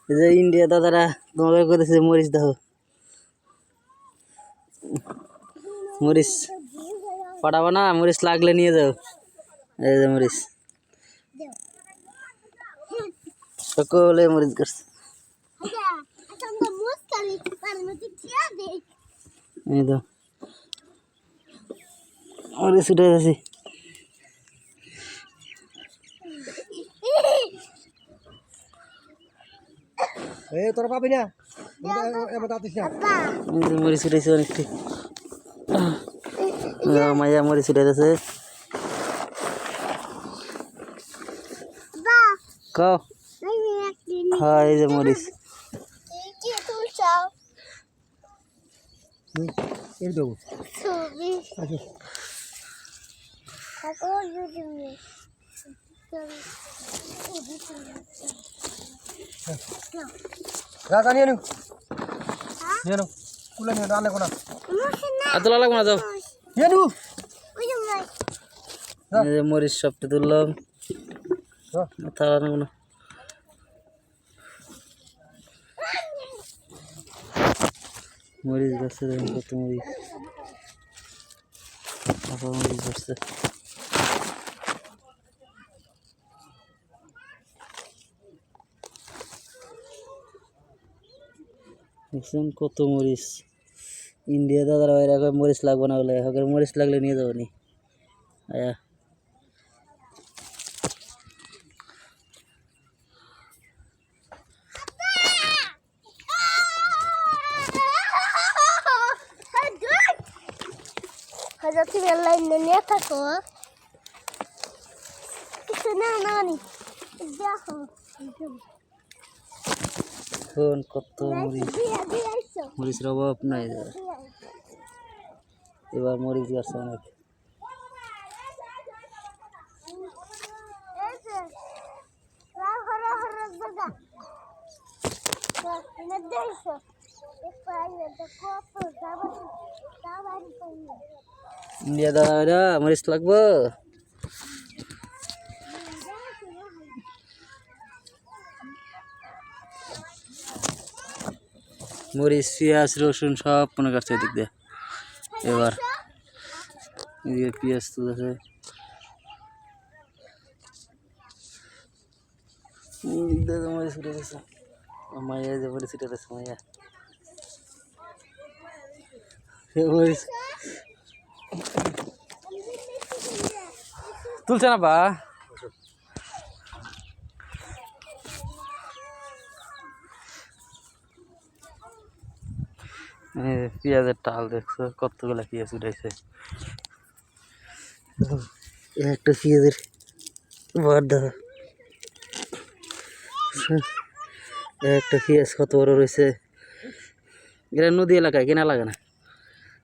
এই যে ইন্ডিয়া দাদারা তোমাকে করেছে মরিচ দাও, মরিচ পাঠাবো না, মরিচ লাগলে নিয়ে যাও। এই যে মরিচ সকলে মরিচ করছে। এই তো মরিচ উঠে গেছি। তোরা পাবি না, মরিচ উঠেছে অনেকটি। মাইয়া মরিচ উঠেছে। কও হ্যাঁ এই যে মরিচ। রাজা নিয়ে নিও, নিয়ে নাও, কুলে নিয়ে ডালে কোনা তোলা লাগবো না, যাও নিয়ে নিও। এই যে মরিচ সবটা তুললাম, তারা নেবো না। মরিচ গাছে দেখুন কত মরিচ, মরিচ ধরছে। দেখছেন কত মরিচ। ইন্ডিয়া দাদারা এরকম মরিচ লাগবে না বলে, এখন মরিচ লাগলে নিয়ে যাবো নি। আয়া তুমি লাইন নিয়ে থাকো, কিছু না নানি দেখো কত মরিচ, মরিচের অভাব নাই। এবার মরিচ গাছ অনেক। ইন্ডিয়া দাদা মরিচ লাগবো। মরিচ পেঁয়াজ রসুন সব মনে করছে এদিক দিয়ে। এবার পেঁয়াজ তুলেছে, মরিচ উঠে গেছে। মাইয়া যে মরিচ উঠে গেছে, মাইয়া মরিচ তুলছে না বা। পেঁয়াজের টাল দেখছো কতগুলা পেঁয়াজ উঠেছে। একটা পেঁয়াজের বড় দেখো, একটা পেঁয়াজ কত বড় রয়েছে। এটা নদী এলাকায় কেনা লাগে না।